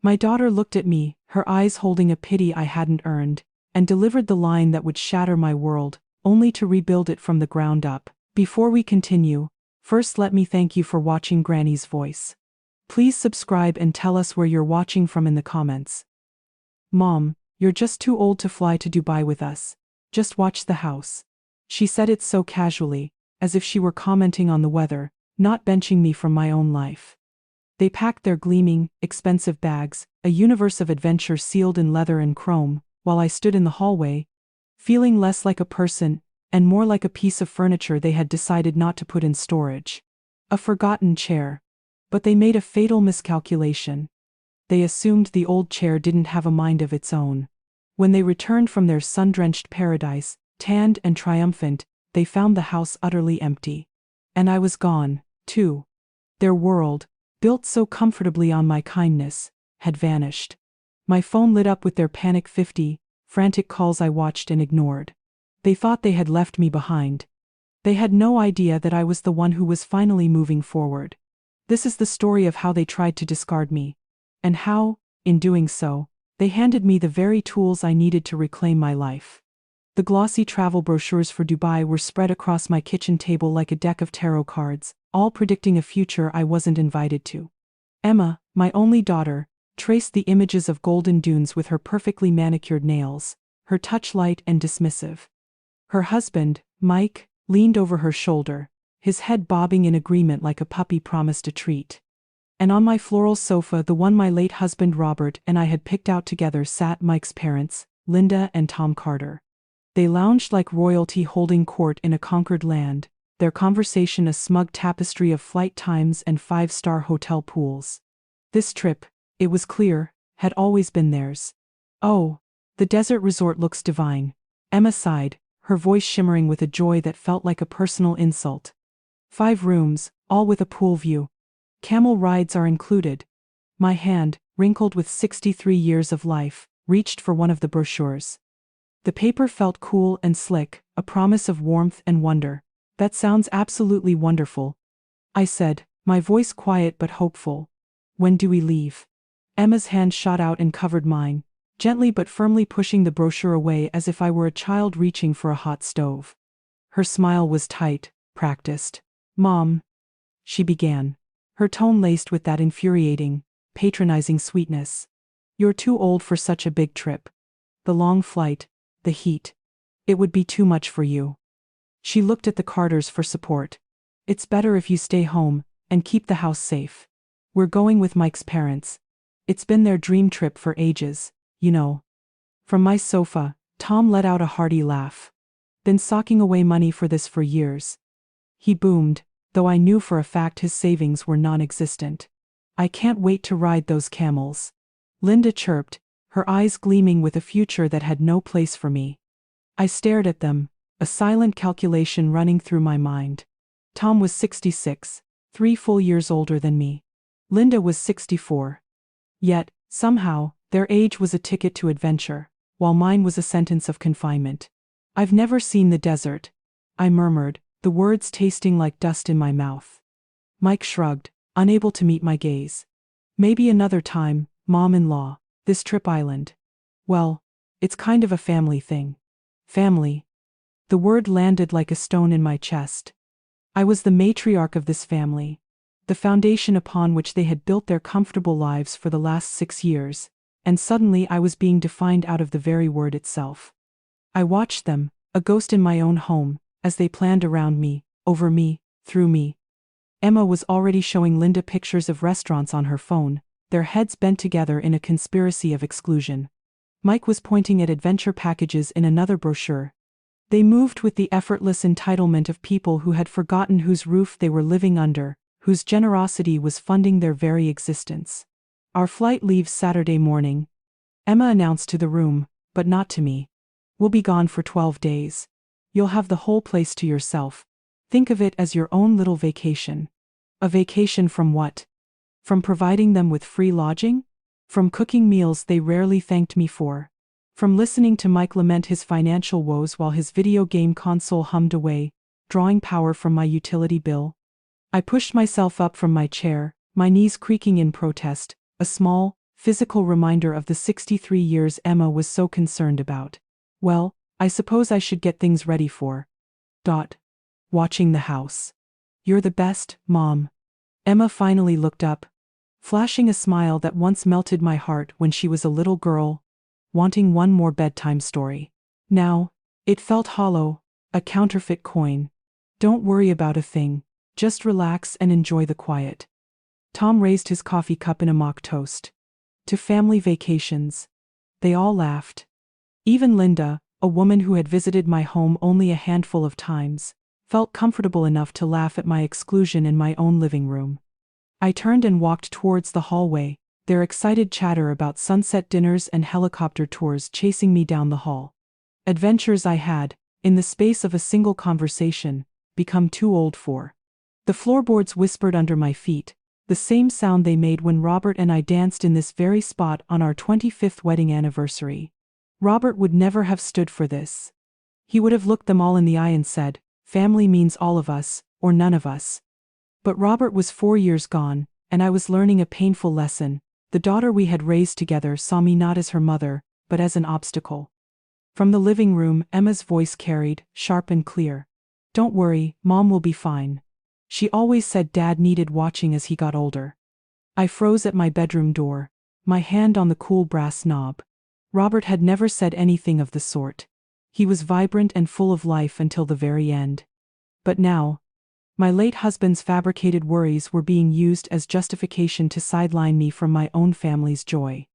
My daughter looked at me, her eyes holding a pity I hadn't earned, and delivered the line that would shatter my world, only to rebuild it from the ground up. Before we continue, first let me thank you for watching Granny's Voice. Please subscribe and tell us where you're watching from in the comments. Mom, you're just too old to fly to Dubai with us. Just watch the house. She said it so casually, as if she were commenting on the weather, not benching me from my own life. They packed their gleaming, expensive bags, a universe of adventure sealed in leather and chrome, while I stood in the hallway, feeling less like a person and more like a piece of furniture they had decided not to put in storage. A forgotten chair. But they made a fatal miscalculation. They assumed the old chair didn't have a mind of its own. When they returned from their sun-drenched paradise, tanned and triumphant, they found the house utterly empty. And I was gone, too. Their world, built so comfortably on my kindness, had vanished. My phone lit up with their panic 50 frantic calls I watched and ignored. They thought they had left me behind. They had no idea that I was the one who was finally moving forward. This is the story of how they tried to discard me. And how, in doing so, they handed me the very tools I needed to reclaim my life. The glossy travel brochures for Dubai were spread across my kitchen table like a deck of tarot cards, all predicting a future I wasn't invited to. Emma, my only daughter, traced the images of golden dunes with her perfectly manicured nails, her touch light and dismissive. Her husband, Mike, leaned over her shoulder, his head bobbing in agreement like a puppy promised a treat. And on my floral sofa, the one my late husband Robert and I had picked out together, sat Mike's parents, Linda and Tom Carter. They lounged like royalty holding court in a conquered land, their conversation a smug tapestry of flight times and five-star hotel pools. This trip, it was clear, had always been theirs. Oh, the desert resort looks divine. Emma sighed, her voice shimmering with a joy that felt like a personal insult. 5 rooms, all with a pool view. Camel rides are included. My hand, wrinkled with 63 years of life, reached for one of the brochures. The paper felt cool and slick, a promise of warmth and wonder. That sounds absolutely wonderful, I said, my voice quiet but hopeful. When do we leave? Emma's hand shot out and covered mine, gently but firmly pushing the brochure away as if I were a child reaching for a hot stove. Her smile was tight, practiced. Mom, she began, her tone laced with that infuriating, patronizing sweetness. You're too old for such a big trip. The long flight, the heat. It would be too much for you. She looked at the Carters for support. It's better if you stay home and keep the house safe. We're going with Mike's parents. It's been their dream trip for ages, you know. From my sofa, Tom let out a hearty laugh. Been socking away money for this for years. He boomed, though I knew for a fact his savings were non-existent. I can't wait to ride those camels. Linda chirped, her eyes gleaming with a future that had no place for me. I stared at them, a silent calculation running through my mind. Tom was 66, 3 full years older than me. Linda was 64. Yet, somehow, their age was a ticket to adventure, while mine was a sentence of confinement. I've never seen the desert, I murmured, the words tasting like dust in my mouth. Mike shrugged, unable to meet my gaze. Maybe another time, Mom-in-law, this trip island. Well, it's kind of a family thing. Family. The word landed like a stone in my chest. I was the matriarch of this family, the foundation upon which they had built their comfortable lives for the last 6 years, and suddenly I was being defined out of the very word itself. I watched them, a ghost in my own home, as they planned around me, over me, through me. Emma was already showing Linda pictures of restaurants on her phone, their heads bent together in a conspiracy of exclusion. Mike was pointing at adventure packages in another brochure. They moved with the effortless entitlement of people who had forgotten whose roof they were living under, whose generosity was funding their very existence. Our flight leaves Saturday morning, Emma announced to the room, but not to me. We'll be gone for 12 days. You'll have the whole place to yourself. Think of it as your own little vacation. A vacation from what? From providing them with free lodging? From cooking meals they rarely thanked me for? From listening to Mike lament his financial woes while his video game console hummed away, drawing power from my utility bill? I pushed myself up from my chair, my knees creaking in protest, a small, physical reminder of the 63 years Emma was so concerned about. Well, I suppose I should get things ready for. Watching the house. You're the best, Mom. Emma finally looked up, flashing a smile that once melted my heart when she was a little girl, wanting one more bedtime story. Now, it felt hollow, a counterfeit coin. Don't worry about a thing, just relax and enjoy the quiet. Tom raised his coffee cup in a mock toast. To family vacations. They all laughed. Even Linda, a woman who had visited my home only a handful of times, felt comfortable enough to laugh at my exclusion in my own living room. I turned and walked towards the hallway, their excited chatter about sunset dinners and helicopter tours chasing me down the hall. Adventures I had, in the space of a single conversation, become too old for. The floorboards whispered under my feet, the same sound they made when Robert and I danced in this very spot on our 25th wedding anniversary. Robert would never have stood for this. He would have looked them all in the eye and said, "Family means all of us, or none of us." But Robert was 4 years gone, and I was learning a painful lesson. The daughter we had raised together saw me not as her mother, but as an obstacle. From the living room, Emma's voice carried, sharp and clear. "Don't worry, Mom will be fine. She always said Dad needed watching as he got older." I froze at my bedroom door, my hand on the cool brass knob. Robert had never said anything of the sort. He was vibrant and full of life until the very end. But now, my late husband's fabricated worries were being used as justification to sideline me from my own family's joy.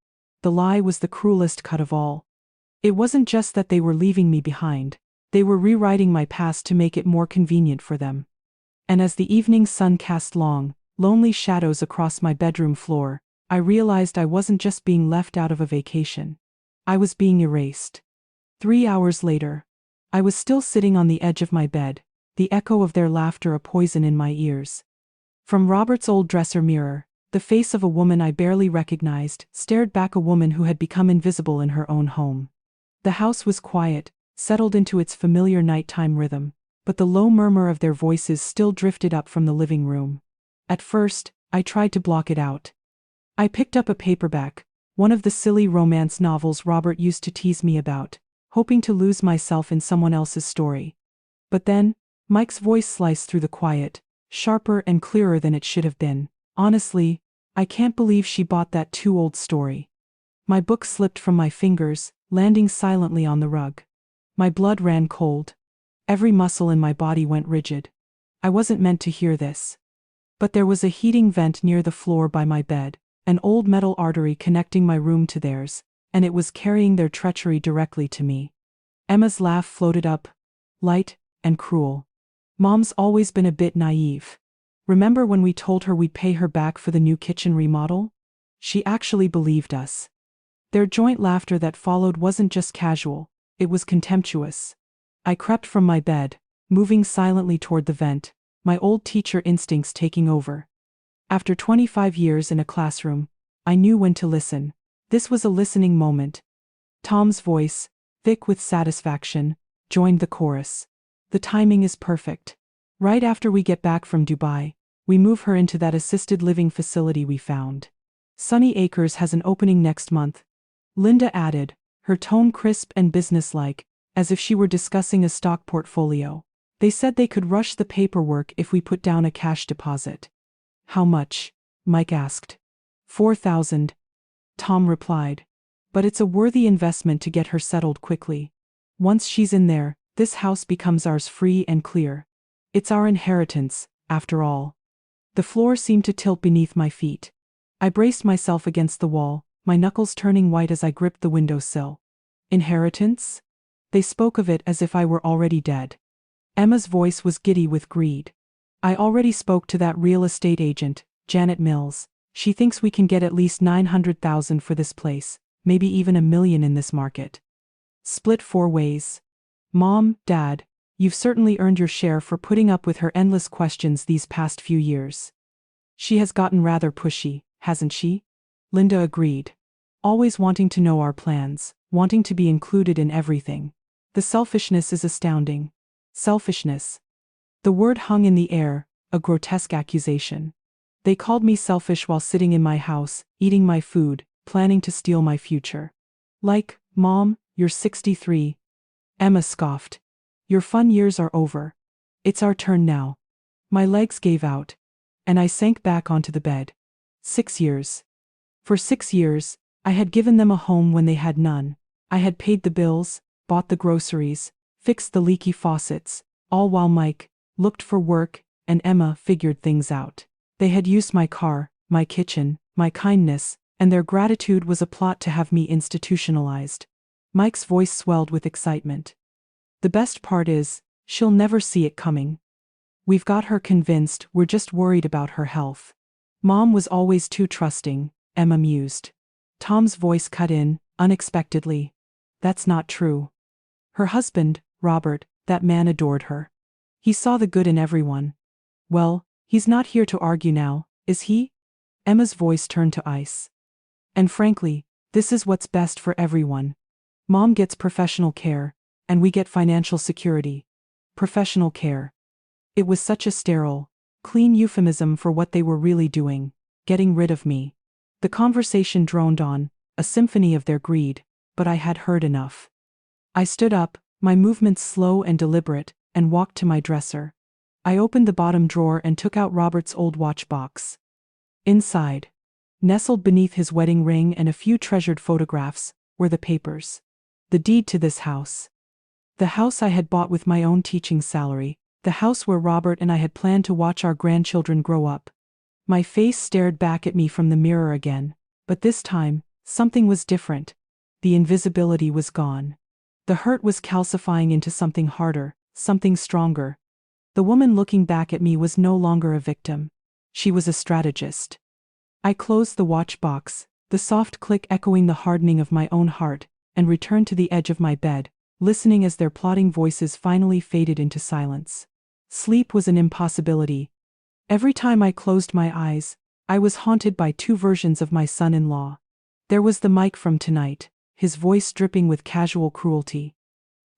The lie was the cruelest cut of all. It wasn't just that they were leaving me behind, they were rewriting my past to make it more convenient for them. And as the evening sun cast long, lonely shadows across my bedroom floor, I realized I wasn't just being left out of a vacation. I was being erased. 3 hours later, I was still sitting on the edge of my bed, the echo of their laughter a poison in my ears. From Robert's old dresser mirror, the face of a woman I barely recognized stared back, a woman who had become invisible in her own home. The house was quiet, settled into its familiar nighttime rhythm, but the low murmur of their voices still drifted up from the living room. At first, I tried to block it out. I picked up a paperback, one of the silly romance novels Robert used to tease me about, hoping to lose myself in someone else's story. But then, Mike's voice sliced through the quiet, sharper and clearer than it should have been. "Honestly, I can't believe she bought that too old story." My book slipped from my fingers, landing silently on the rug. My blood ran cold. Every muscle in my body went rigid. I wasn't meant to hear this. But there was a heating vent near the floor by my bed, an old metal artery connecting my room to theirs, and it was carrying their treachery directly to me. Emma's laugh floated up, light and cruel. "Mom's always been a bit naive. Remember when we told her we'd pay her back for the new kitchen remodel? She actually believed us." Their joint laughter that followed wasn't just casual, it was contemptuous. I crept from my bed, moving silently toward the vent, my old teacher instincts taking over. After 25 years in a classroom, I knew when to listen. This was a listening moment. Tom's voice, thick with satisfaction, joined the chorus. "The timing is perfect. Right after we get back from Dubai, we move her into that assisted living facility we found. Sunny Acres has an opening next month," Linda added, her tone crisp and businesslike, as if she were discussing a stock portfolio. "They said they could rush the paperwork if we put down a cash deposit." "How much?" Mike asked. $4,000. Tom replied. "But it's a worthy investment to get her settled quickly. Once she's in there, this house becomes ours free and clear. It's our inheritance, after all." The floor seemed to tilt beneath my feet. I braced myself against the wall, my knuckles turning white as I gripped the windowsill. Inheritance? They spoke of it as if I were already dead. Emma's voice was giddy with greed. "I already spoke to that real estate agent, Janet Mills. She thinks we can get at least $900,000 for this place, maybe even $1 million in this market. Split 4 ways. Mom, Dad, you've certainly earned your share for putting up with her endless questions these past few years." "She has gotten rather pushy, hasn't she?" Linda agreed. "Always wanting to know our plans, wanting to be included in everything. The selfishness is astounding." Selfishness. The word hung in the air, a grotesque accusation. They called me selfish while sitting in my house, eating my food, planning to steal my future. Like, Mom, you're 63. Emma scoffed. Your fun years are over. It's our turn now. My legs gave out, and I sank back onto the bed. 6 years. For 6 years, I had given them a home when they had none. I had paid the bills, bought the groceries, fixed the leaky faucets, all while Mike looked for work and Emma figured things out. They had used my car, my kitchen, my kindness, and their gratitude was a plot to have me institutionalized. Mike's voice swelled with excitement. The best part is, she'll never see it coming. We've got her convinced, we're just worried about her health. Mom was always too trusting, Emma mused. Tom's voice cut in, unexpectedly. That's not true. Her husband, Robert, that man adored her. He saw the good in everyone. Well, he's not here to argue now, is he? Emma's voice turned to ice. And frankly, this is what's best for everyone. Mom gets professional care, and we get financial security. Professional care. It was such a sterile, clean euphemism for what they were really doing, getting rid of me. The conversation droned on, a symphony of their greed, but I had heard enough. I stood up, my movements slow and deliberate, and walked to my dresser. I opened the bottom drawer and took out Robert's old watch box. Inside, nestled beneath his wedding ring and a few treasured photographs, were the papers. The deed to this house. The house I had bought with my own teaching salary, the house where Robert and I had planned to watch our grandchildren grow up. My face stared back at me from the mirror again, but this time, something was different. The invisibility was gone. The hurt was calcifying into something harder, something stronger. The woman looking back at me was no longer a victim. She was a strategist. I closed the watch box, the soft click echoing the hardening of my own heart, and returned to the edge of my bed, listening as their plotting voices finally faded into silence. Sleep was an impossibility. Every time I closed my eyes, I was haunted by two versions of my son-in-law. There was the Mike from tonight, his voice dripping with casual cruelty.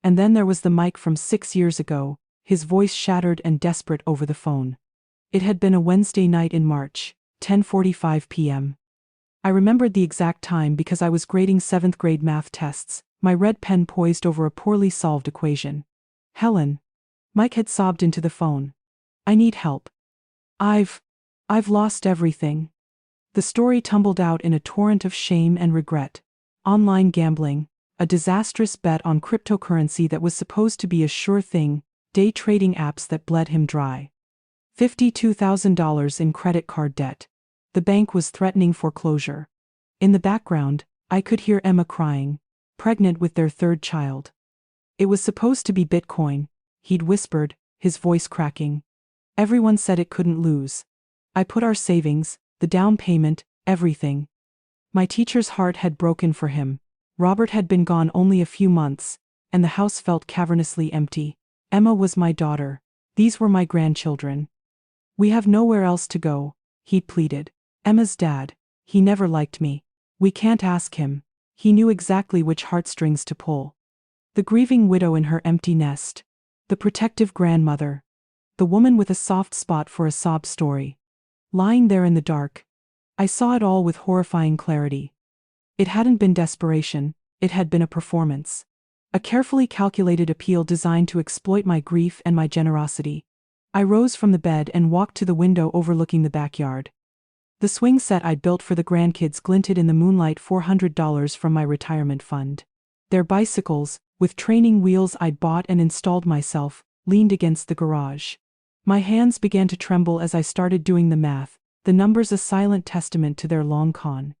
And then there was the Mike from 6 years ago, his voice shattered and desperate over the phone. It had been a Wednesday night in March, 10:45 p.m. I remembered the exact time because I was grading 7th grade math tests, my red pen poised over a poorly solved equation. Helen. Mike had sobbed into the phone. I need help. I've lost everything. The story tumbled out in a torrent of shame and regret. Online gambling, a disastrous bet on cryptocurrency that was supposed to be a sure thing, day trading apps that bled him dry. $52,000 in credit card debt. The bank was threatening foreclosure. In the background, I could hear Emma crying, pregnant with their third child. It was supposed to be Bitcoin, he'd whispered, his voice cracking. Everyone said it couldn't lose. I put our savings, the down payment, everything. My teacher's heart had broken for him. Robert had been gone only a few months, and the house felt cavernously empty. Emma was my daughter. These were my grandchildren. We have nowhere else to go, he pleaded. Emma's dad, he never liked me. We can't ask him. He knew exactly which heartstrings to pull. The grieving widow in her empty nest. The protective grandmother. The woman with a soft spot for a sob story. Lying there in the dark. I saw it all with horrifying clarity. It hadn't been desperation, it had been a performance. A carefully calculated appeal designed to exploit my grief and my generosity. I rose from the bed and walked to the window overlooking the backyard. The swing set I'd built for the grandkids glinted in the moonlight, $400 from my retirement fund. Their bicycles, with training wheels I'd bought and installed myself, leaned against the garage. My hands began to tremble as I started doing the math, the numbers a silent testament to their long con.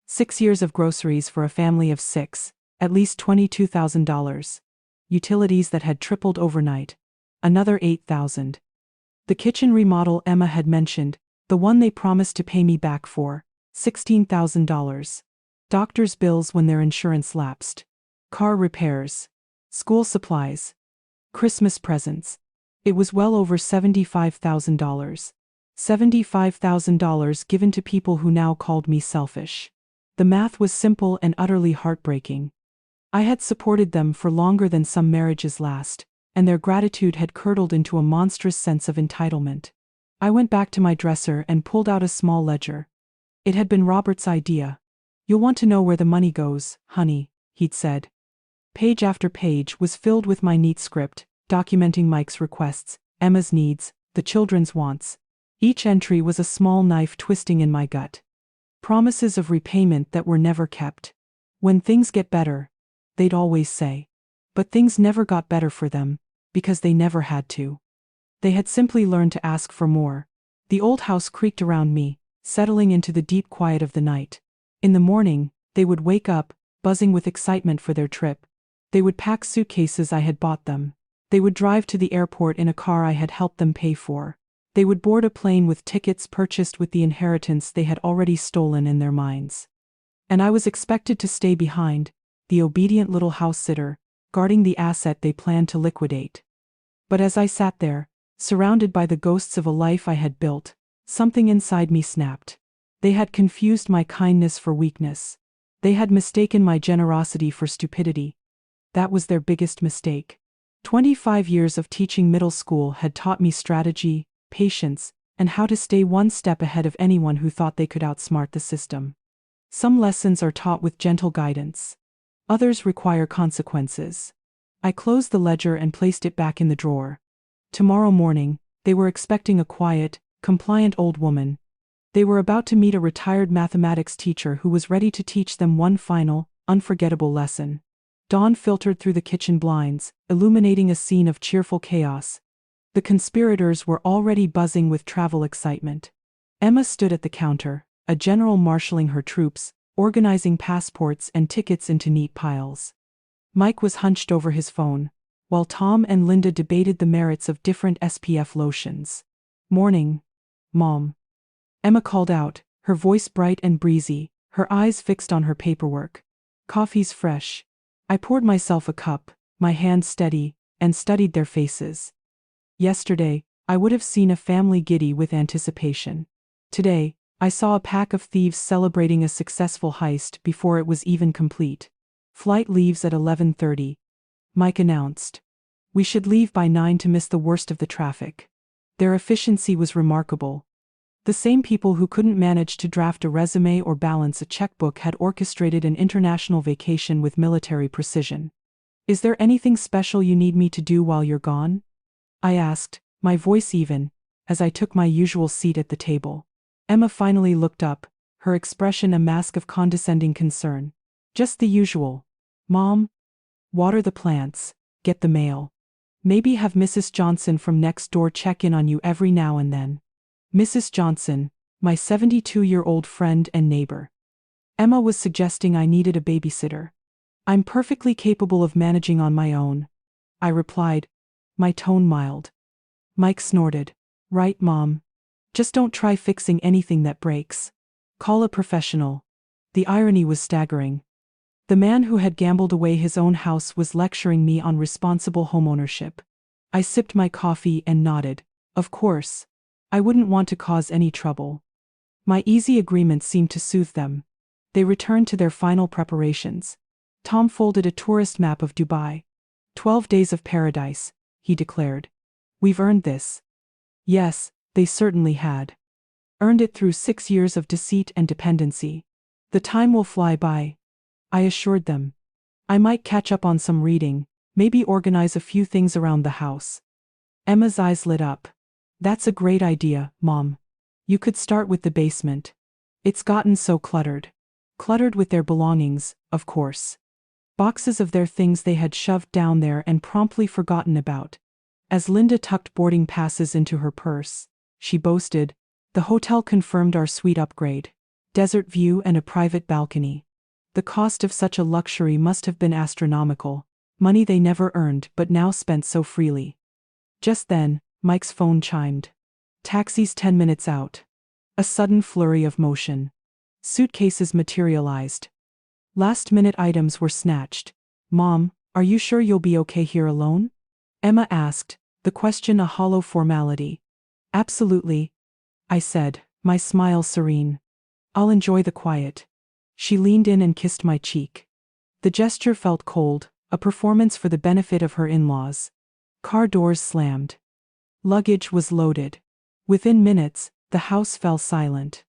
6 years of groceries for a family of 6, at least $22,000. Utilities that had tripled overnight. Another $8,000. The kitchen remodel Emma had mentioned, the one they promised to pay me back for, $16,000. Doctor's bills when their insurance lapsed. Car repairs. School supplies. Christmas presents. It was well over $75,000. $75,000 given to people who now called me selfish. The math was simple and utterly heartbreaking. I had supported them for longer than some marriages last, and their gratitude had curdled into a monstrous sense of entitlement. I went back to my dresser and pulled out a small ledger. It had been Robert's idea. You'll want to know where the money goes, honey, he'd said. Page after page was filled with my neat script, documenting Mike's requests, Emma's needs, the children's wants. Each entry was a small knife twisting in my gut. Promises of repayment that were never kept. When things get better, they'd always say. But things never got better for them, because they never had to. They had simply learned to ask for more. The old house creaked around me, settling into the deep quiet of the night. In the morning, they would wake up, buzzing with excitement for their trip. They would pack suitcases I had bought them. They would drive to the airport in a car I had helped them pay for. They would board a plane with tickets purchased with the inheritance they had already stolen in their minds. And I was expected to stay behind, the obedient little house sitter, guarding the asset they planned to liquidate. But as I sat there, surrounded by the ghosts of a life I had built, something inside me snapped. They had confused my kindness for weakness. They had mistaken my generosity for stupidity. That was their biggest mistake. 25 years of teaching middle school had taught me strategy, patience, and how to stay one step ahead of anyone who thought they could outsmart the system. Some lessons are taught with gentle guidance. Others require consequences. I closed the ledger and placed it back in the drawer. Tomorrow morning, they were expecting a quiet, compliant old woman. They were about to meet a retired mathematics teacher who was ready to teach them one final, unforgettable lesson. Dawn filtered through the kitchen blinds, illuminating a scene of cheerful chaos. The conspirators were already buzzing with travel excitement. Emma stood at the counter, a general marshalling her troops, organizing passports and tickets into neat piles. Mike was hunched over his phone, while Tom and Linda debated the merits of different SPF lotions. "Morning, Mom," Emma called out, her voice bright and breezy, her eyes fixed on her paperwork. "Coffee's fresh." I poured myself a cup, my hand steady, and studied their faces. Yesterday, I would have seen a family giddy with anticipation. Today, I saw a pack of thieves celebrating a successful heist before it was even complete. "Flight leaves at 11:30. Mike announced. "We should leave by 9 to miss the worst of the traffic." Their efficiency was remarkable. The same people who couldn't manage to draft a resume or balance a checkbook had orchestrated an international vacation with military precision. "Is there anything special you need me to do while you're gone?" I asked, my voice even, as I took my usual seat at the table. Emma finally looked up, her expression a mask of condescending concern. "Just the usual. Mom, water the plants, get the mail. Maybe have Mrs. Johnson from next door check in on you every now and then." Mrs. Johnson, my 72-year-old friend and neighbor. Emma was suggesting I needed a babysitter. "I'm perfectly capable of managing on my own," I replied, my tone mild. Mike snorted. "Right, Mom. Just don't try fixing anything that breaks. Call a professional." The irony was staggering. The man who had gambled away his own house was lecturing me on responsible homeownership. I sipped my coffee and nodded. Of course. I wouldn't want to cause any trouble. My easy agreement seemed to soothe them. They returned to their final preparations. Tom folded a tourist map of Dubai. 12 days of paradise, he declared. "We've earned this." Yes, they certainly had. Earned it through 6 years of deceit and dependency. "The time will fly by," I assured them. "I might catch up on some reading, maybe organize a few things around the house." Emma's eyes lit up. "That's a great idea, Mom. You could start with the basement. It's gotten so cluttered." Cluttered with their belongings, of course. Boxes of their things they had shoved down there and promptly forgotten about. As Linda tucked boarding passes into her purse, she boasted, "The hotel confirmed our suite upgrade. Desert view and a private balcony. The cost of such a luxury must have been astronomical, money they never earned but now spent so freely." Just then, Mike's phone chimed. "Taxi's 10 minutes out." A sudden flurry of motion. Suitcases materialized. Last-minute items were snatched. "Mom, are you sure you'll be okay here alone?" Emma asked, the question a hollow formality. "Absolutely," I said, my smile serene. "I'll enjoy the quiet." She leaned in and kissed my cheek. The gesture felt cold, a performance for the benefit of her in-laws. Car doors slammed. Luggage was loaded. Within minutes, the house fell silent.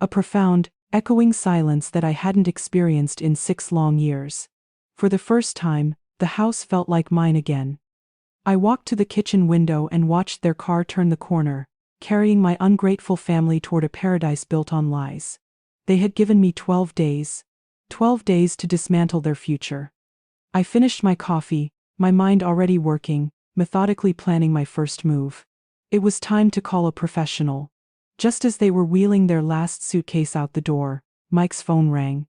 A profound, echoing silence that I hadn't experienced in 6 long years. For the first time, the house felt like mine again. I walked to the kitchen window and watched their car turn the corner, carrying my ungrateful family toward a paradise built on lies. They had given me 12 days. 12 days to dismantle their future. I finished my coffee, my mind already working, methodically planning my first move. It was time to call a professional. Just as they were wheeling their last suitcase out the door, Mike's phone rang.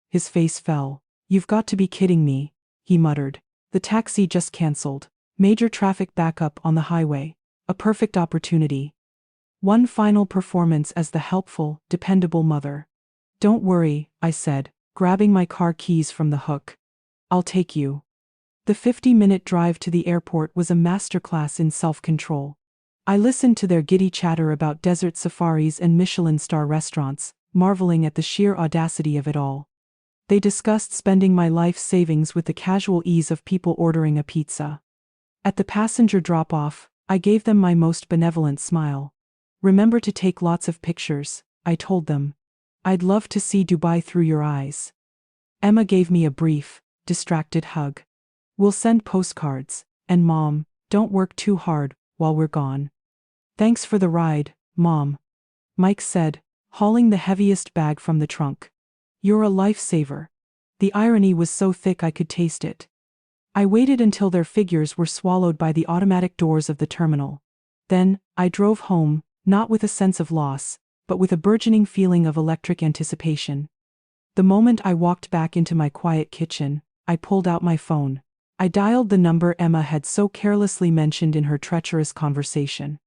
His face fell. "You've got to be kidding me," he muttered. "The taxi just canceled. Major traffic backup on the highway. A perfect opportunity. One final performance as the helpful, dependable mother." "Don't worry," I said, grabbing my car keys from the hook. "I'll take you." The 50-minute drive to the airport was a masterclass in self-control. I listened to their giddy chatter about desert safaris and Michelin star restaurants, marveling at the sheer audacity of it all. They discussed spending my life savings with the casual ease of people ordering a pizza. At the passenger drop-off, I gave them my most benevolent smile. "Remember to take lots of pictures," I told them. "I'd love to see Dubai through your eyes." Emma gave me a brief, distracted hug. "We'll send postcards, and Mom, don't work too hard while we're gone." "Thanks for the ride, Mom," Mike said, hauling the heaviest bag from the trunk. "You're a lifesaver." The irony was so thick I could taste it. I waited until their figures were swallowed by the automatic doors of the terminal. Then, I drove home, not with a sense of loss, but with a burgeoning feeling of electric anticipation. The moment I walked back into my quiet kitchen, I pulled out my phone. I dialed the number Emma had so carelessly mentioned in her treacherous conversation.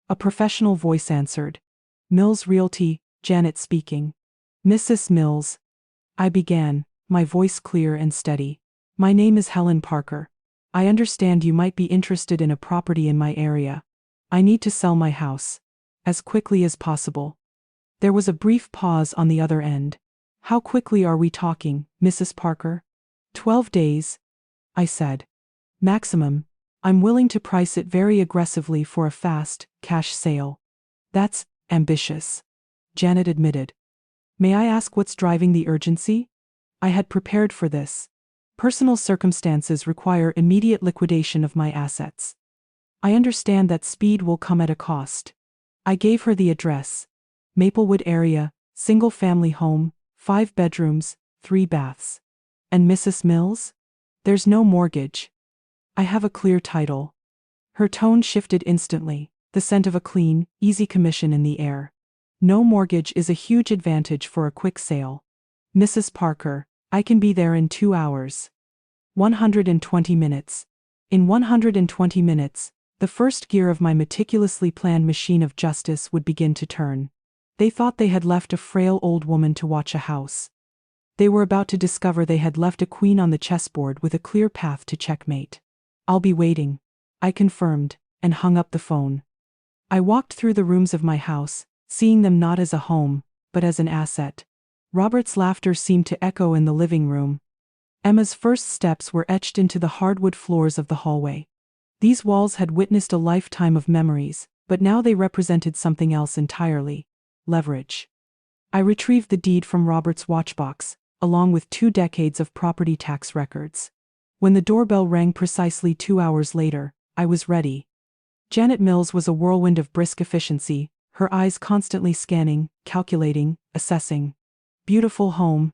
A professional voice answered. "Mills Realty, Janet speaking." "Mrs. Mills," I began, my voice clear and steady. "My name is Helen Parker. I understand you might be interested in a property in my area. I need to sell my house. As quickly as possible." There was a brief pause on the other end. "How quickly are we talking, Mrs. Parker?" 12 days, I said. "Maximum. I'm willing to price it very aggressively for a fast, cash sale." "That's ambitious," Janet admitted. "May I ask what's driving the urgency?" I had prepared for this. Personal circumstances require immediate liquidation of my assets. "I understand that speed will come at a cost." I gave her the address. Maplewood area, single-family home, 5 bedrooms, 3 baths. "And Mrs. Mills?" "There's no mortgage. I have a clear title." Her tone shifted instantly, the scent of a clean, easy commission in the air. "No mortgage is a huge advantage for a quick sale. Mrs. Parker, I can be there in 2 hours. 120 minutes. In 120 minutes, the first gear of my meticulously planned machine of justice would begin to turn. They thought they had left a frail old woman to watch a house. They were about to discover they had left a queen on the chessboard with a clear path to checkmate. "I'll be waiting," I confirmed, and hung up the phone. I walked through the rooms of my house, seeing them not as a home, but as an asset. Robert's laughter seemed to echo in the living room. Emma's first steps were etched into the hardwood floors of the hallway. These walls had witnessed a lifetime of memories, but now they represented something else entirely: leverage. I retrieved the deed from Robert's watchbox, along with 2 decades of property tax records. When the doorbell rang precisely 2 hours later, I was ready. Janet Mills was a whirlwind of brisk efficiency, her eyes constantly scanning, calculating, assessing. "Beautiful home,"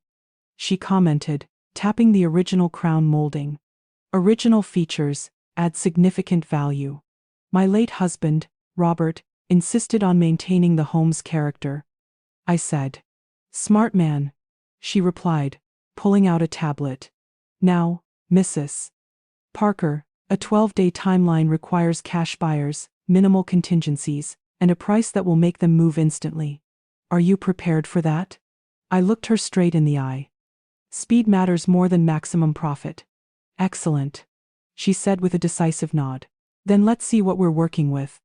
she commented, tapping the original crown molding. "Original features, add significant value." My late husband, Robert, insisted on maintaining the home's character. I said. "Smart man," she replied, pulling out a tablet. "Now, Mrs. Parker, a 12-day timeline requires cash buyers, minimal contingencies, and a price that will make them move instantly. Are you prepared for that?" I looked her straight in the eye. "Speed matters more than maximum profit." "Excellent," she said with a decisive nod. "Then let's see what we're working with."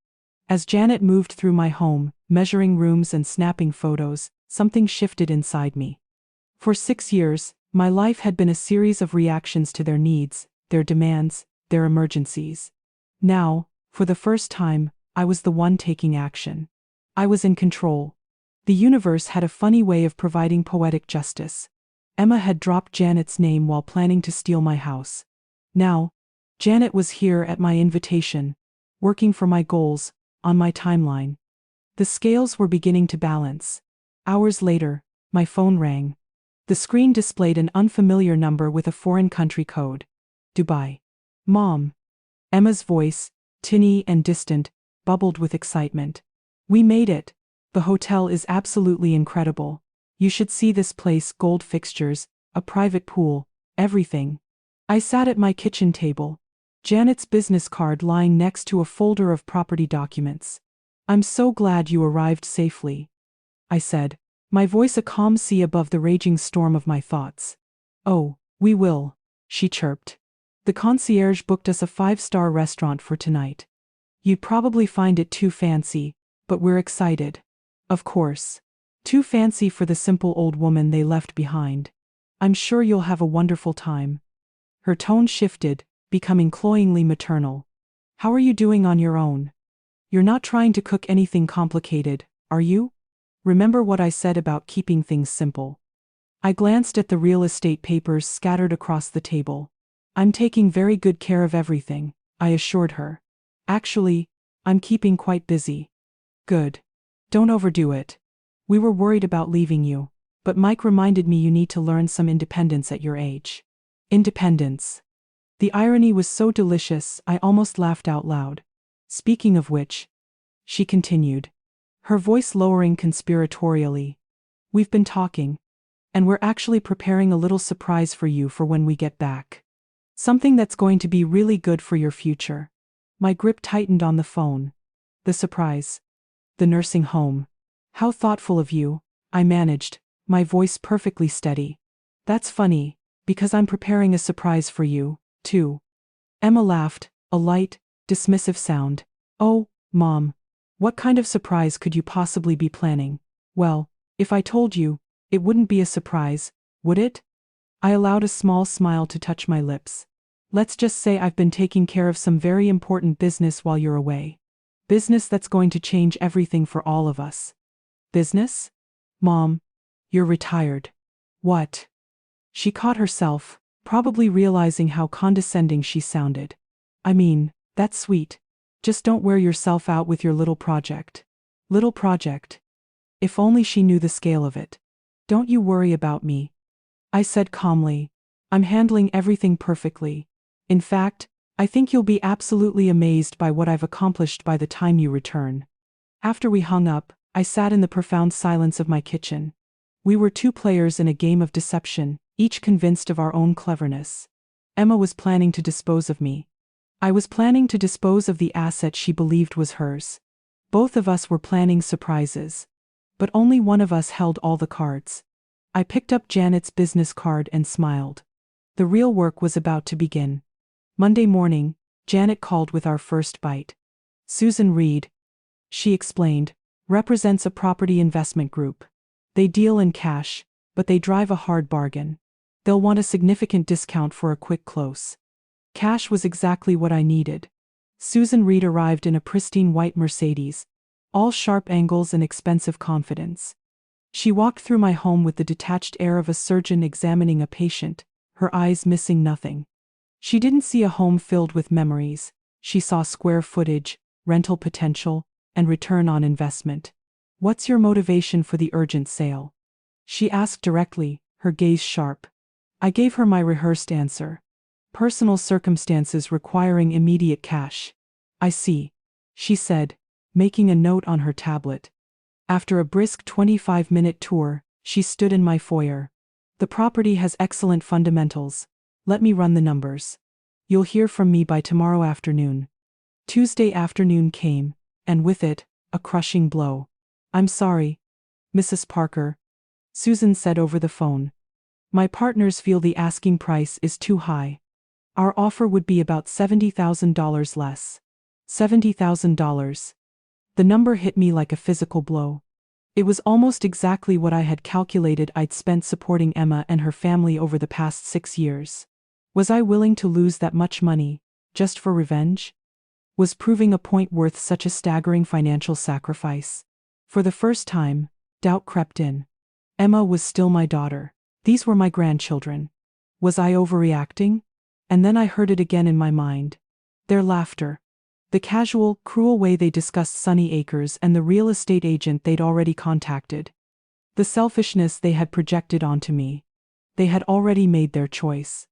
As Janet moved through my home, measuring rooms and snapping photos, something shifted inside me. For 6 years, my life had been a series of reactions to their needs, their demands, their emergencies. Now, for the first time, I was the one taking action. I was in control. The universe had a funny way of providing poetic justice. Emma had dropped Janet's name while planning to steal my house. Now, Janet was here at my invitation, working for my goals, on my timeline. The scales were beginning to balance. Hours later, my phone rang. The screen displayed an unfamiliar number with a foreign country code. Dubai. Mom. Emma's voice, tinny and distant, bubbled with excitement. We made it. The hotel is absolutely incredible. You should see this place: gold fixtures, a private pool, everything. I sat at my kitchen table, Janet's business card lying next to a folder of property documents. I'm so glad you arrived safely, I said, my voice a calm sea above the raging storm of my thoughts. Oh, we will, she chirped. The concierge booked us a 5-star restaurant for tonight. You'd probably find it too fancy, but we're excited. Of course. Too fancy for the simple old woman they left behind. I'm sure you'll have a wonderful time. Her tone shifted, becoming cloyingly maternal. How are you doing on your own? You're not trying to cook anything complicated, are you? Remember what I said about keeping things simple. I glanced at the real estate papers scattered across the table. I'm taking very good care of everything, I assured her. Actually, I'm keeping quite busy. Good. Don't overdo it. We were worried about leaving you, but Mike reminded me you need to learn some independence at your age. Independence. The irony was so delicious I almost laughed out loud. Speaking of which, she continued, her voice lowering conspiratorially, we've been talking, and we're actually preparing a little surprise for you for when we get back. Something that's going to be really good for your future. My grip tightened on the phone. The surprise. The nursing home. How thoughtful of you, I managed, my voice perfectly steady. That's funny, because I'm preparing a surprise for you, too. Emma laughed, a light, dismissive sound. Oh, Mom, what kind of surprise could you possibly be planning? Well, if I told you, it wouldn't be a surprise, would it? I allowed a small smile to touch my lips. Let's just say I've been taking care of some very important business while you're away. Business that's going to change everything for all of us. Business? Mom, you're retired. What? She caught herself, probably realizing how condescending she sounded. I mean, that's sweet. Just don't wear yourself out with your little project. Little project. If only she knew the scale of it. Don't you worry about me, I said calmly. I'm handling everything perfectly. In fact, I think you'll be absolutely amazed by what I've accomplished by the time you return. After we hung up, I sat in the profound silence of my kitchen. We were two players in a game of deception, each convinced of our own cleverness. Emma was planning to dispose of me. I was planning to dispose of the asset she believed was hers. Both of us were planning surprises. But only one of us held all the cards. I picked up Janet's business card and smiled. The real work was about to begin. Monday morning, Janet called with our first bite. Susan Reed, she explained, represents a property investment group. They deal in cash, but they drive a hard bargain. They'll want a significant discount for a quick close. Cash was exactly what I needed. Susan Reed arrived in a pristine white Mercedes, all sharp angles and expensive confidence. She walked through my home with the detached air of a surgeon examining a patient, her eyes missing nothing. She didn't see a home filled with memories. She saw square footage, rental potential, and return on investment. What's your motivation for the urgent sale? She asked directly, her gaze sharp. I gave her my rehearsed answer. Personal circumstances requiring immediate cash. I see, she said, making a note on her tablet. After a brisk 25-minute tour, she stood in my foyer. The property has excellent fundamentals. Let me run the numbers. You'll hear from me by tomorrow afternoon. Tuesday afternoon came, and with it, a crushing blow. I'm sorry, Mrs. Parker, Susan said over the phone. My partners feel the asking price is too high. Our offer would be about $70,000 less. $70,000. The number hit me like a physical blow. It was almost exactly what I had calculated I'd spent supporting Emma and her family over the past 6 years. Was I willing to lose that much money, just for revenge? Was proving a point worth such a staggering financial sacrifice? For the first time, Doubt crept in. Emma was still my daughter. These were my grandchildren. Was I overreacting? And then I heard it again in my mind. Their laughter. The casual, cruel way they discussed Sunny Acres and the real estate agent they'd already contacted. The selfishness they had projected onto me. They had already made their choice.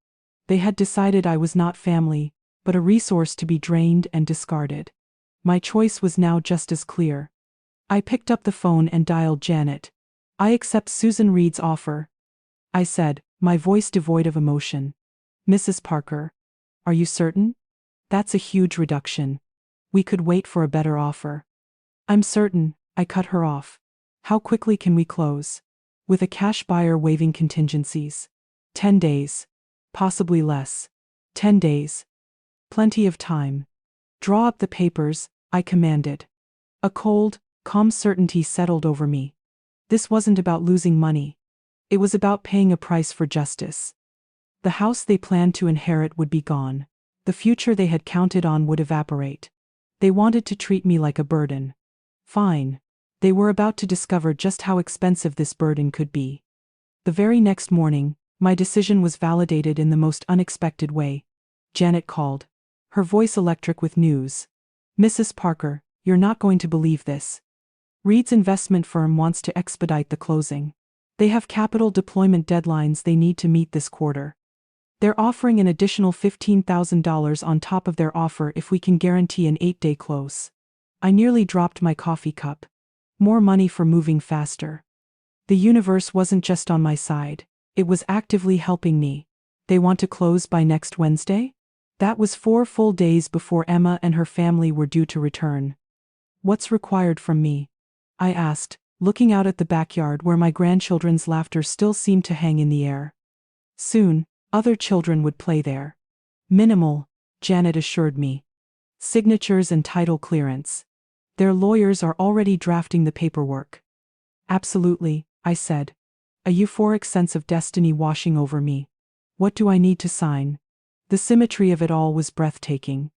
They had decided I was not family, but a resource to be drained and discarded. My choice was now just as clear. I picked up the phone and dialed Janet. "I accept Susan Reed's offer," I said, my voice devoid of emotion. "Mrs. Parker, are you certain? That's a huge reduction. We could wait for a better offer." "I'm certain," I cut her off. "How quickly can we close?" "With a cash buyer waiving contingencies. 10 days. Possibly less. 10 days. Plenty of time." "Draw up the papers," I commanded. A cold, calm certainty settled over me. This wasn't about losing money. It was about paying a price for justice. The house they planned to inherit would be gone. The future they had counted on would evaporate. They wanted to treat me like a burden. Fine. They were about to discover just how expensive this burden could be. The very next morning, my decision was validated in the most unexpected way. Janet called. Her voice electric with news. "Mrs. Parker, you're not going to believe this. Reed's investment firm wants to expedite the closing. They have capital deployment deadlines they need to meet this quarter. They're offering an additional $15,000 on top of their offer if we can guarantee an 8-day close." I nearly dropped my coffee cup. More money for moving faster. The universe wasn't just on my side, it was actively helping me. They want to close by next Wednesday? That was 4 full days before Emma and her family were due to return. "What's required from me?" I asked, looking out at the backyard where my grandchildren's laughter still seemed to hang in the air. Soon, other children would play there. "Minimal," Janet assured me. "Signatures and title clearance. Their lawyers are already drafting the paperwork." "Absolutely," I said, a euphoric sense of destiny washing over me. "What do I need to sign?" The symmetry of it all was breathtaking.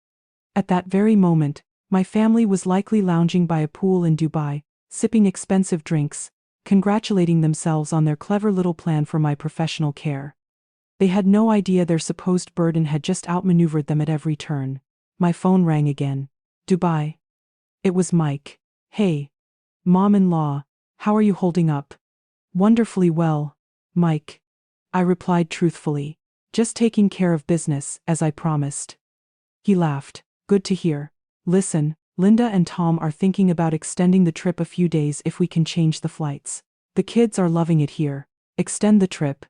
At that very moment, my family was likely lounging by a pool in Dubai, sipping expensive drinks, congratulating themselves on their clever little plan for my professional care. They had no idea their supposed burden had just outmaneuvered them at every turn. My phone rang again. "Dubai." It was Mike. "Hey, Mom-in-law, how are you holding up?" "Wonderfully well, Mike," I replied truthfully. "Just taking care of business, as I promised." He laughed. "Good to hear. Listen, Linda and Tom are thinking about extending the trip a few days if we can change the flights. The kids are loving it here. Extend the trip."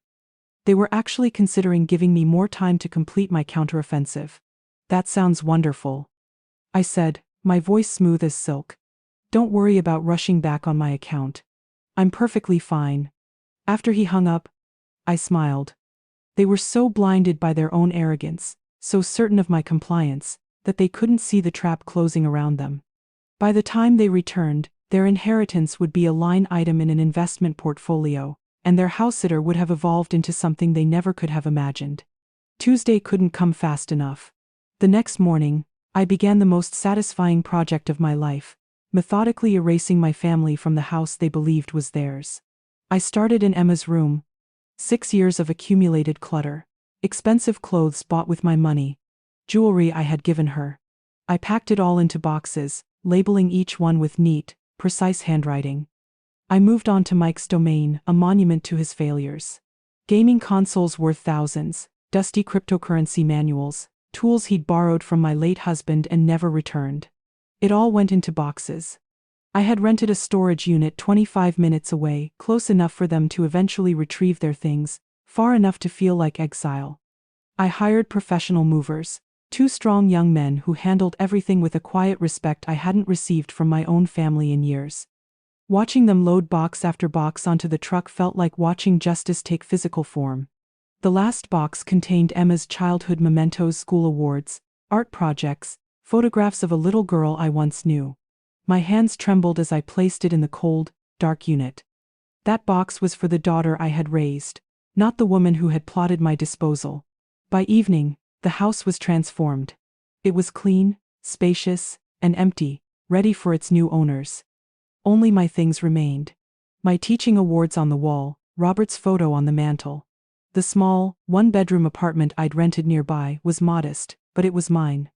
They were actually considering giving me more time to complete my counteroffensive. "That sounds wonderful," I said, my voice smooth as silk. "Don't worry about rushing back on my account. I'm perfectly fine." After he hung up, I smiled. They were so blinded by their own arrogance, so certain of my compliance, that they couldn't see the trap closing around them. By the time they returned, their inheritance would be a line item in an investment portfolio, and their house-sitter would have evolved into something they never could have imagined. Tuesday couldn't come fast enough. The next morning, I began the most satisfying project of my life, methodically erasing my family from the house they believed was theirs. I started in Emma's room. 6 years of accumulated clutter. Expensive clothes bought with my money. Jewelry I had given her. I packed it all into boxes, labeling each one with neat, precise handwriting. I moved on to Mike's domain, a monument to his failures. Gaming consoles worth thousands, dusty cryptocurrency manuals, tools he'd borrowed from my late husband and never returned. It all went into boxes. I had rented a storage unit 25 minutes away, close enough for them to eventually retrieve their things, far enough to feel like exile. I hired professional movers, 2 strong young men who handled everything with a quiet respect I hadn't received from my own family in years. Watching them load box after box onto the truck felt like watching justice take physical form. The last box contained Emma's childhood mementos, school awards, art projects, photographs of a little girl I once knew. My hands trembled as I placed it in the cold, dark unit. That box was for the daughter I had raised, not the woman who had plotted my disposal. By evening, the house was transformed. It was clean, spacious, and empty, ready for its new owners. Only my things remained. My teaching awards on the wall, Robert's photo on the mantel. The small, one-bedroom apartment I'd rented nearby was modest, but it was mine.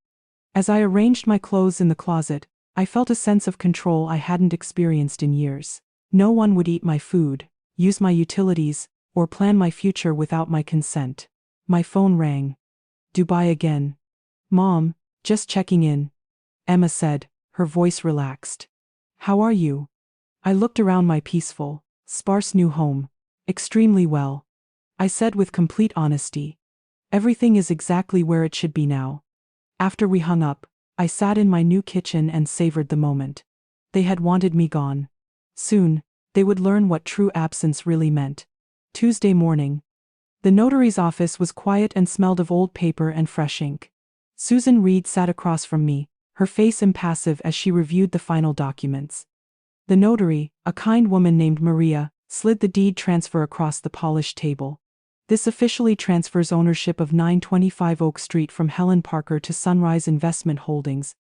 As I arranged my clothes in the closet, I felt a sense of control I hadn't experienced in years. No one would eat my food, use my utilities, or plan my future without my consent. My phone rang. Dubai again. Mom, just checking in. Emma said, her voice relaxed. How are you? I looked around my peaceful, sparse new home. Extremely well. I said with complete honesty. Everything is exactly where it should be now. After we hung up, I sat in my new kitchen and savored the moment. They had wanted me gone. Soon, they would learn what true absence really meant. Tuesday morning. The notary's office was quiet and smelled of old paper and fresh ink. Susan Reed sat across from me, her face impassive as she reviewed the final documents. The notary, a kind woman named Maria, slid the deed transfer across the polished table. This officially transfers ownership of 925 Oak Street from Helen Parker to Sunrise Investment Holdings,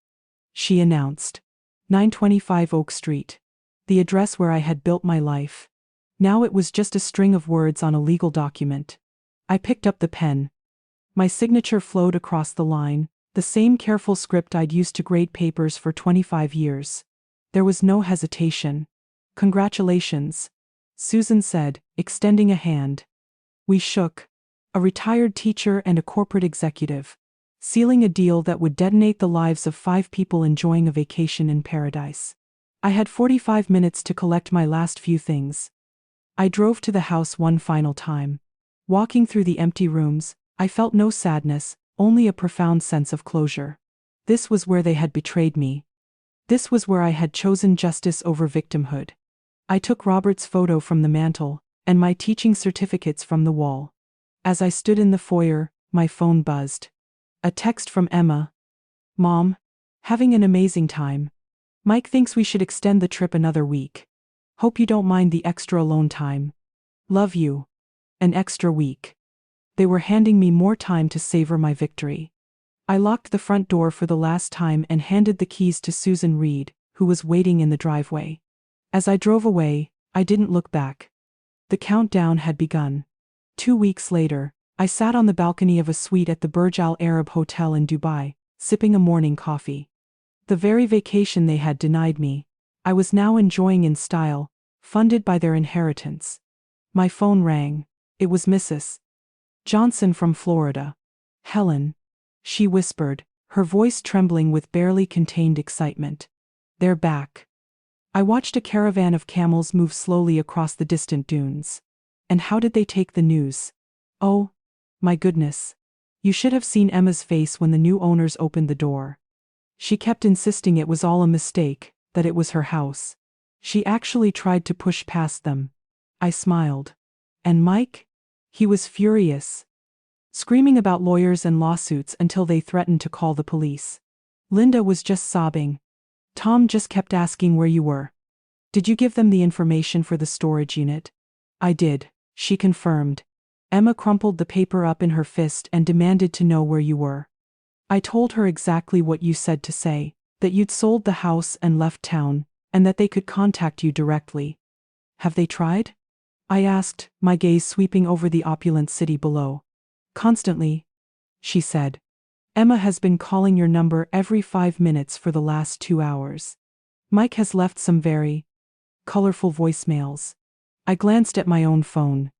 she announced. 925 Oak Street. The address where I had built my life. Now it was just a string of words on a legal document. I picked up the pen. My signature flowed across the line, the same careful script I'd used to grade papers for 25 years. There was no hesitation. Congratulations, Susan said, extending a hand. We shook. A retired teacher and a corporate executive. Sealing a deal that would detonate the lives of 5 people enjoying a vacation in paradise. I had 45 minutes to collect my last few things. I drove to the house one final time. Walking through the empty rooms, I felt no sadness, only a profound sense of closure. This was where they had betrayed me. This was where I had chosen justice over victimhood. I took Robert's photo from the mantel, and my teaching certificates from the wall. As I stood in the foyer, my phone buzzed. A text from Emma. Mom, having an amazing time. Mike thinks we should extend the trip another week. Hope you don't mind the extra alone time. Love you. An extra week. They were handing me more time to savor my victory. I locked the front door for the last time and handed the keys to Susan Reed, who was waiting in the driveway. As I drove away, I didn't look back. The countdown had begun. 2 weeks later, I sat on the balcony of a suite at the Burj Al Arab Hotel in Dubai, sipping a morning coffee. The very vacation they had denied me, I was now enjoying in style, funded by their inheritance. My phone rang. It was Mrs. Johnson from Florida. Helen, she whispered, her voice trembling with barely contained excitement. They're back. I watched a caravan of camels move slowly across the distant dunes. And how did they take the news? Oh, my goodness. You should have seen Emma's face when the new owners opened the door. She kept insisting it was all a mistake, that it was her house. She actually tried to push past them. I smiled. And Mike? He was furious. Screaming about lawyers and lawsuits until they threatened to call the police. Linda was just sobbing. Tom just kept asking where you were. Did you give them the information for the storage unit? I did, she confirmed. Emma crumpled the paper up in her fist and demanded to know where you were. I told her exactly what you said to say, that you'd sold the house and left town, and that they could contact you directly. Have they tried? I asked, my gaze sweeping over the opulent city below. Constantly, she said. Emma has been calling your number every 5 minutes for the last 2 hours. Mike has left some very colorful voicemails. I glanced at my own phone.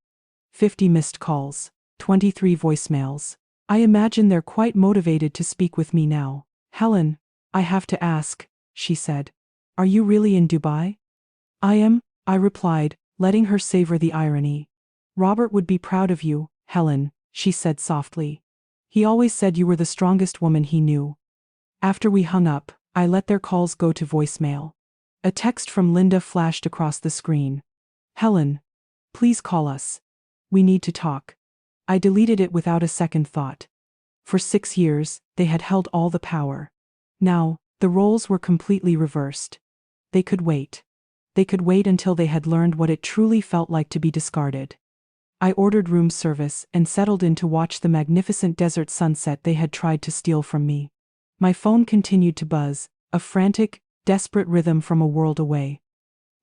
50 missed calls, 23 voicemails. I imagine they're quite motivated to speak with me now. Helen, I have to ask, she said. Are you really in Dubai? I am, I replied, letting her savor the irony. Robert would be proud of you, Helen, she said softly. He always said you were the strongest woman he knew. After we hung up, I let their calls go to voicemail. A text from Linda flashed across the screen. Helen, please call us. We need to talk. I deleted it without a second thought. For 6 years, they had held all the power. Now, the roles were completely reversed. They could wait. They could wait until they had learned what it truly felt like to be discarded. I ordered room service and settled in to watch the magnificent desert sunset they had tried to steal from me. My phone continued to buzz, a frantic, desperate rhythm from a world away.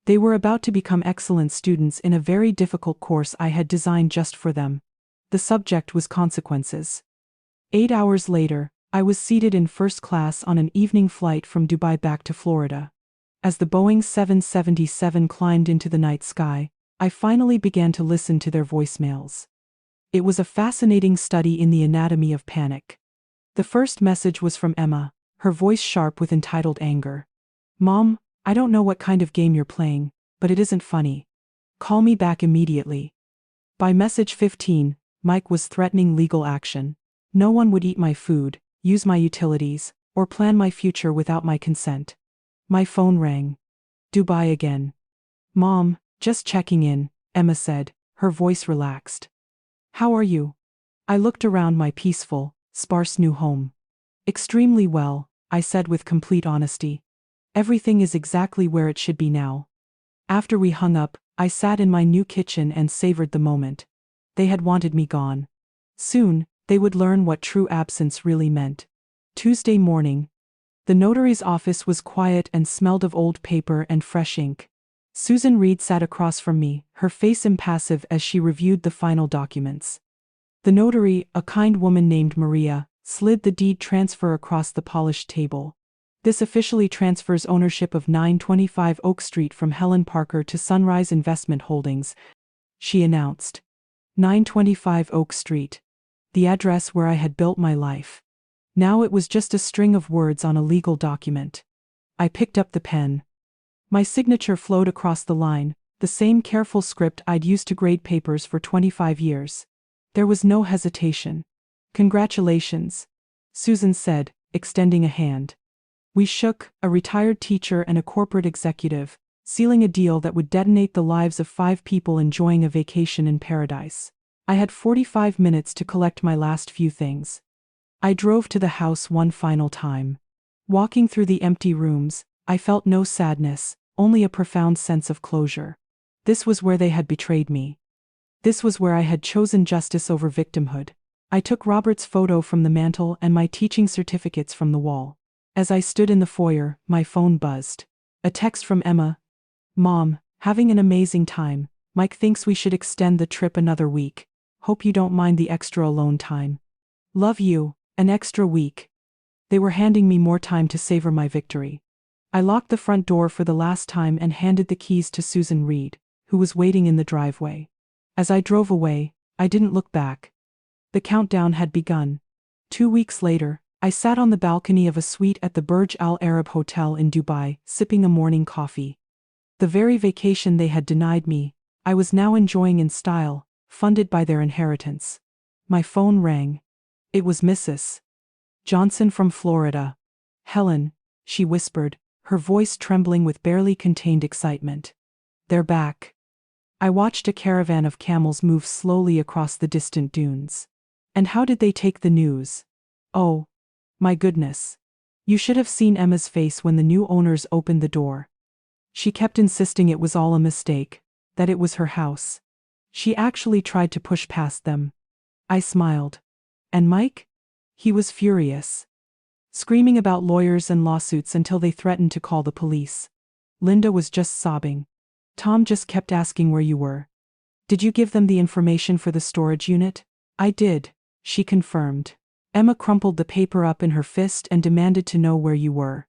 They were about to become excellent students in a very difficult course I had designed just for them. The subject was consequences. 8 hours later, I was seated in first class on an evening flight from Dubai back to Florida. As the Boeing 777 climbed into the night sky, I finally began to listen to their voicemails. It was a fascinating study in the anatomy of panic. The first message was from Emma, her voice sharp with entitled anger. "Mom, I don't know what kind of game you're playing, but it isn't funny. Call me back immediately." By message 15, Mike was threatening legal action. No one would eat my food, use my utilities, or plan my future without my consent. My phone rang. Dubai again. "Mom, just checking in," Emma said, her voice relaxed. "How are you?" I looked around my peaceful, sparse new home. "Extremely well," I said with complete honesty. "Everything is exactly where it should be now." After we hung up, I sat in my new kitchen and savored the moment. They had wanted me gone. Soon, they would learn what true absence really meant. Tuesday morning. The notary's office was quiet and smelled of old paper and fresh ink. Susan Reed sat across from me, her face impassive as she reviewed the final documents. The notary, a kind woman named Maria, slid the deed transfer across the polished table. "This officially transfers ownership of 925 Oak Street from Helen Parker to Sunrise Investment Holdings," she announced. 925 Oak Street. The address where I had built my life. Now it was just a string of words on a legal document. I picked up the pen. My signature flowed across the line, the same careful script I'd used to grade papers for 25 years. There was no hesitation. "Congratulations," Susan said, extending a hand. We shook, a retired teacher and a corporate executive, sealing a deal that would detonate the lives of 5 people enjoying a vacation in paradise. I had 45 minutes to collect my last few things. I drove to the house one final time. Walking through the empty rooms, I felt no sadness, only a profound sense of closure. This was where they had betrayed me. This was where I had chosen justice over victimhood. I took Robert's photo from the mantel and my teaching certificates from the wall. As I stood in the foyer, my phone buzzed. A text from Emma. "Mom, having an amazing time. Mike thinks we should extend the trip another week. Hope you don't mind the extra alone time. Love you, an extra week." They were handing me more time to savor my victory. I locked the front door for the last time and handed the keys to Susan Reed, who was waiting in the driveway. As I drove away, I didn't look back. The countdown had begun. 2 weeks later, I sat on the balcony of a suite at the Burj Al Arab Hotel in Dubai, sipping a morning coffee. The very vacation they had denied me, I was now enjoying in style, funded by their inheritance. My phone rang. It was Mrs. Johnson from Florida. "Helen," she whispered, her voice trembling with barely contained excitement. "They're back." I watched a caravan of camels move slowly across the distant dunes. And how did they take the news? Oh, my goodness. You should have seen Emma's face when the new owners opened the door. She kept insisting it was all a mistake, that it was her house. She actually tried to push past them. I smiled. And Mike? He was furious. Screaming about lawyers and lawsuits until they threatened to call the police. Linda was just sobbing. Tom just kept asking where you were. "Did you give them the information for the storage unit?" "I did," she confirmed. Emma crumpled the paper up in her fist and demanded to know where you were.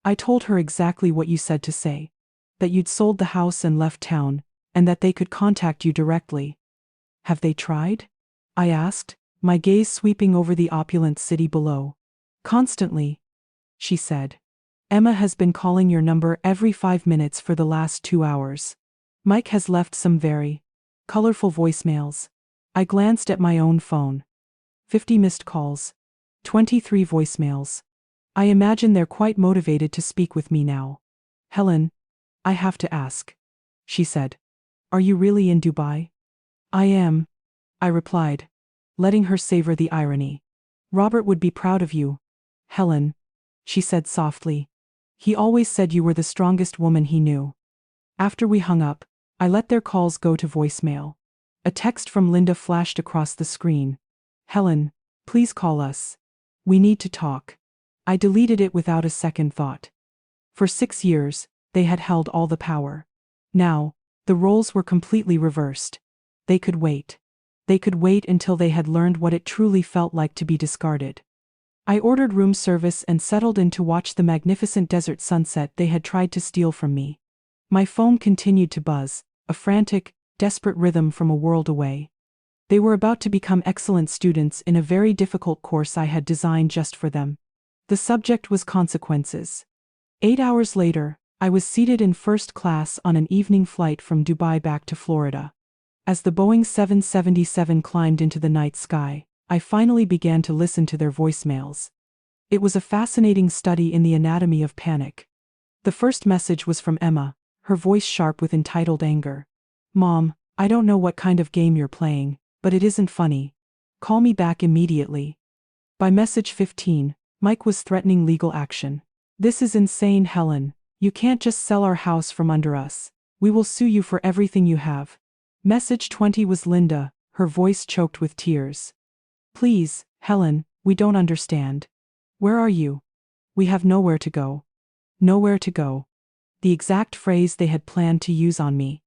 "I told her exactly what you said to say. That you'd sold the house and left town, and that they could contact you directly." "Have they tried?" I asked, my gaze sweeping over the opulent city below. "Constantly," she said. "Emma has been calling your number every 5 minutes for the last 2 hours. Mike has left some very colorful voicemails." I glanced at my own phone. 50 missed calls. 23 voicemails. I imagine they're quite motivated to speak with me now. "Helen, I have to ask," she said. "Are you really in Dubai?" "I am," I replied, letting her savor the irony. "Robert would be proud of you, Helen," she said softly. "He always said you were the strongest woman he knew." After we hung up, I let their calls go to voicemail. A text from Linda flashed across the screen. "Helen, please call us. We need to talk." I deleted it without a second thought. For 6 years, they had held all the power. Now, the roles were completely reversed. They could wait. They could wait until they had learned what it truly felt like to be discarded. I ordered room service and settled in to watch the magnificent desert sunset they had tried to steal from me. My phone continued to buzz, a frantic, desperate rhythm from a world away. They were about to become excellent students in a very difficult course I had designed just for them. The subject was consequences. 8 hours later, I was seated in first class on an evening flight from Dubai back to Florida. As the Boeing 777 climbed into the night sky, I finally began to listen to their voicemails. It was a fascinating study in the anatomy of panic. The first message was from Emma, her voice sharp with entitled anger. "Mom, I don't know what kind of game you're playing, but it isn't funny. Call me back immediately." By message 15, Mike was threatening legal action. "This is insane, Helen. You can't just sell our house from under us. We will sue you for everything you have." Message 20 was Linda, her voice choked with tears. "Please, Helen, we don't understand. Where are you? We have nowhere to go." Nowhere to go. The exact phrase they had planned to use on me.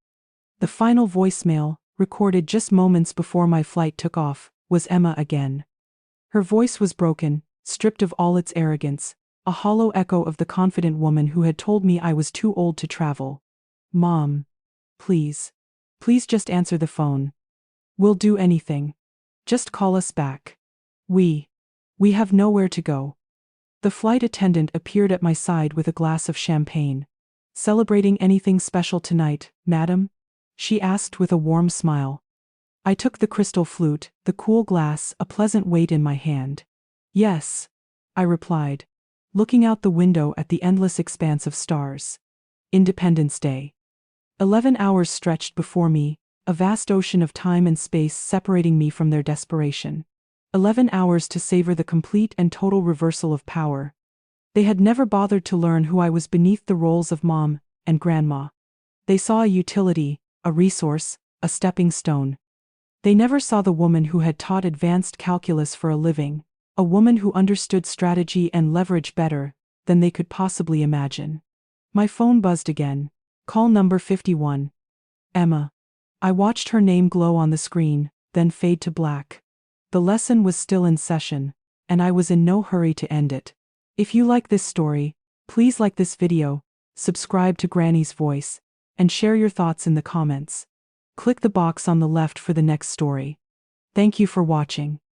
The final voicemail, recorded just moments before my flight took off, was Emma again. Her voice was broken, stripped of all its arrogance, a hollow echo of the confident woman who had told me I was too old to travel. "Mom. Please. Please just answer the phone. We'll do anything. Just call us back. We have nowhere to go." The flight attendant appeared at my side with a glass of champagne. "Celebrating anything special tonight, madam?" she asked with a warm smile. I took the crystal flute, the cool glass, a pleasant weight in my hand. "Yes," I replied, looking out the window at the endless expanse of stars. Independence Day. 11 hours stretched before me, a vast ocean of time and space separating me from their desperation. 11 hours to savor the complete and total reversal of power. They had never bothered to learn who I was beneath the roles of mom and grandma. They saw a utility, a resource, a stepping stone. They never saw the woman who had taught advanced calculus for a living, a woman who understood strategy and leverage better than they could possibly imagine. My phone buzzed again. Call number 51. Emma. I watched her name glow on the screen, then fade to black. The lesson was still in session, and I was in no hurry to end it. If you like this story, please like this video, subscribe to Granny's Voice, and share your thoughts in the comments. Click the box on the left for the next story. Thank you for watching.